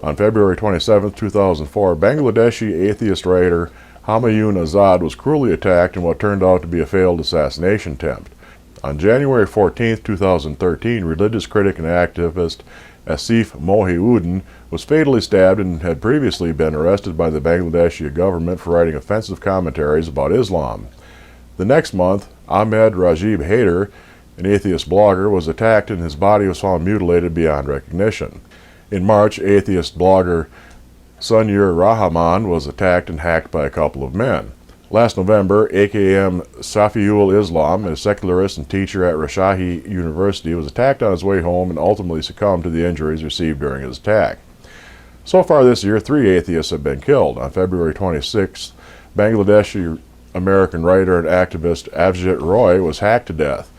On February 27, 2004, Bangladeshi atheist writer Humayun Azad was cruelly attacked in what turned out to be a failed assassination attempt. On January 14, 2013, religious critic and activist Asif Mohiuddin was fatally stabbed and had previously been arrested by the Bangladeshi government for writing offensive commentaries about Islam. The next month, Ahmed Rajib Haider, an atheist blogger, was attacked and his body was found mutilated beyond recognition. In March, atheist blogger Sunur Rahman was attacked and hacked by a couple of men. Last November, AKM Safiul Islam, a secularist and teacher at Rajshahi University, was attacked on his way home and ultimately succumbed to the injuries received during his attack. So far this year, 3 atheists have been killed. On February 26th, Bangladeshi American writer and activist Avjit Roy was hacked to death.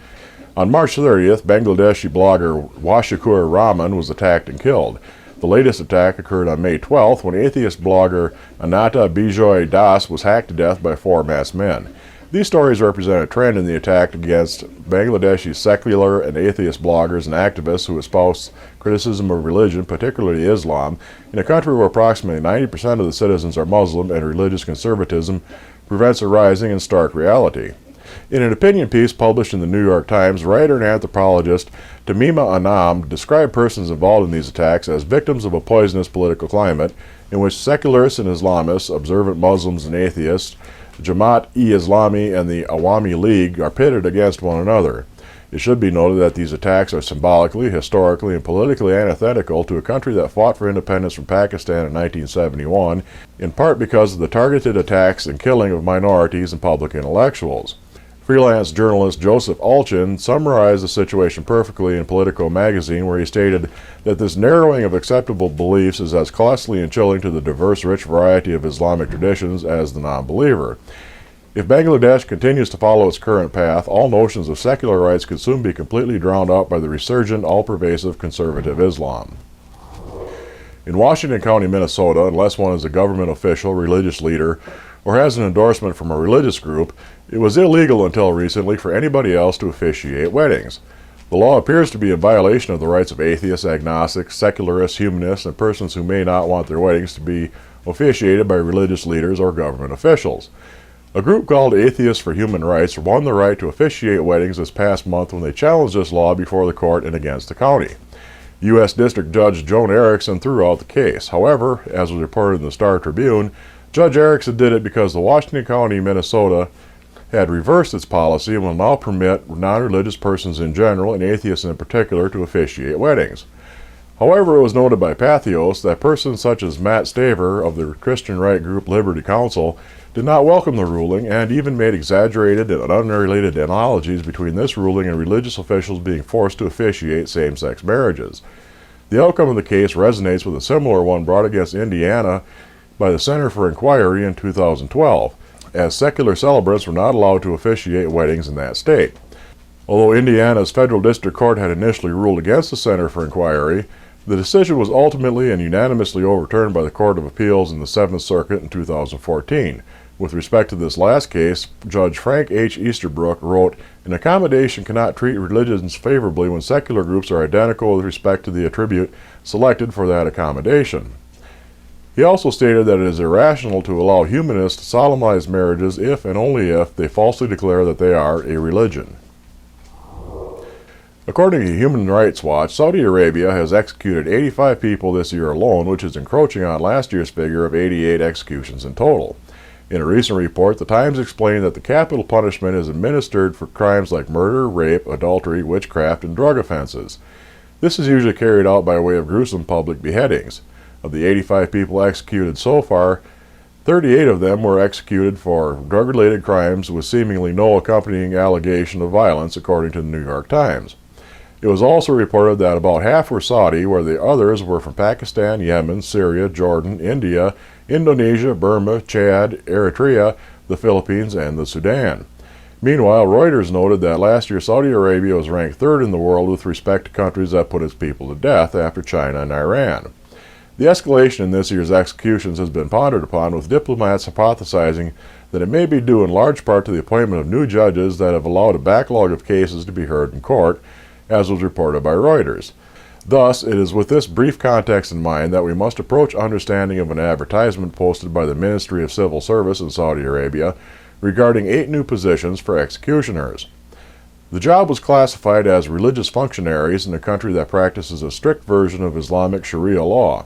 On March 30th, Bangladeshi blogger Washikur Rahman was attacked and killed. The latest attack occurred on May 12th when atheist blogger Ananta Bijoy Das was hacked to death by 4 masked men. These stories represent a trend in the attack against Bangladeshi secular and atheist bloggers and activists who espouse criticism of religion, particularly Islam, in a country where approximately 90% of the citizens are Muslim and religious conservatism prevents a rising in stark reality. In an opinion piece published in the New York Times, writer and anthropologist Tamima Anam described persons involved in these attacks as victims of a poisonous political climate in which secularists and Islamists, observant Muslims and atheists, Jamaat-e-Islami and the Awami League are pitted against one another. It should be noted that these attacks are symbolically, historically, and politically antithetical to a country that fought for independence from Pakistan in 1971, in part because of the targeted attacks and killing of minorities and public intellectuals. Freelance journalist Joseph Alchin summarized the situation perfectly in Politico magazine, where he stated that this narrowing of acceptable beliefs is as costly and chilling to the diverse, rich variety of Islamic traditions as the non-believer. If Bangladesh continues to follow its current path, all notions of secular rights could soon be completely drowned out by the resurgent, all-pervasive conservative Islam. In Washington County, Minnesota, unless one is a government official, religious leader, or has an endorsement from a religious group, it was illegal until recently for anybody else to officiate weddings. The law appears to be in violation of the rights of atheists, agnostics, secularists, humanists, and persons who may not want their weddings to be officiated by religious leaders or government officials. A group called Atheists for Human Rights won the right to officiate weddings this past month when they challenged this law before the court and against the county. U.S. District Judge Joan Erickson threw out the case. However, as was reported in the Star Tribune, Judge Erickson did it because the Washington County, Minnesota, had reversed its policy and will now permit non-religious persons in general, and atheists in particular, to officiate weddings. However, it was noted by Patheos that persons such as Matt Staver of the Christian right group Liberty Counsel did not welcome the ruling and even made exaggerated and unrelated analogies between this ruling and religious officials being forced to officiate same-sex marriages. The outcome of the case resonates with a similar one brought against Indiana by the Center for Inquiry in 2012, as secular celebrants were not allowed to officiate weddings in that state. Although Indiana's federal district court had initially ruled against the Center for Inquiry, the decision was ultimately and unanimously overturned by the Court of Appeals in the 7th Circuit in 2014. With respect to this last case, Judge Frank H. Easterbrook wrote, "An accommodation cannot treat religions favorably when secular groups are identical with respect to the attribute selected for that accommodation." He also stated that it is irrational to allow humanists to solemnize marriages if and only if they falsely declare that they are a religion. According to Human Rights Watch, Saudi Arabia has executed 85 people this year alone, which is encroaching on last year's figure of 88 executions in total. In a recent report, the Times explained that the capital punishment is administered for crimes like murder, rape, adultery, witchcraft, and drug offenses. This is usually carried out by way of gruesome public beheadings. Of the 85 people executed so far, 38 of them were executed for drug-related crimes with seemingly no accompanying allegation of violence, according to the New York Times. It was also reported that about half were Saudi, where the others were from Pakistan, Yemen, Syria, Jordan, India, Indonesia, Burma, Chad, Eritrea, the Philippines, and the Sudan. Meanwhile, Reuters noted that last year Saudi Arabia was ranked 3rd in the world with respect to countries that put its people to death after China and Iran. The escalation in this year's executions has been pondered upon, with diplomats hypothesizing that it may be due in large part to the appointment of new judges that have allowed a backlog of cases to be heard in court, as was reported by Reuters. Thus, it is with this brief context in mind that we must approach understanding of an advertisement posted by the Ministry of Civil Service in Saudi Arabia regarding 8 new positions for executioners. The job was classified as religious functionaries in a country that practices a strict version of Islamic Sharia law.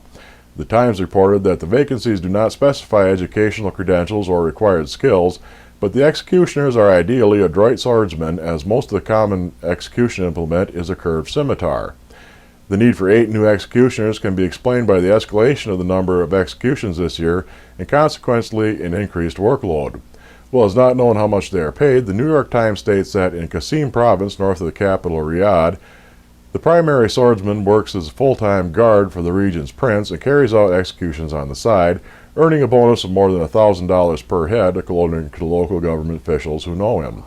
The Times reported that the vacancies do not specify educational credentials or required skills, but the executioners are ideally adroit swordsmen, as most of the common execution implement is a curved scimitar. The need for 8 new executioners can be explained by the escalation of the number of executions this year and consequently an increased workload. While it's not known how much they are paid, the New York Times states that in Qasim province, north of the capital Riyadh, the primary swordsman works as a full-time guard for the region's prince and carries out executions on the side, earning a bonus of more than $1,000 per head, according to local government officials who know him.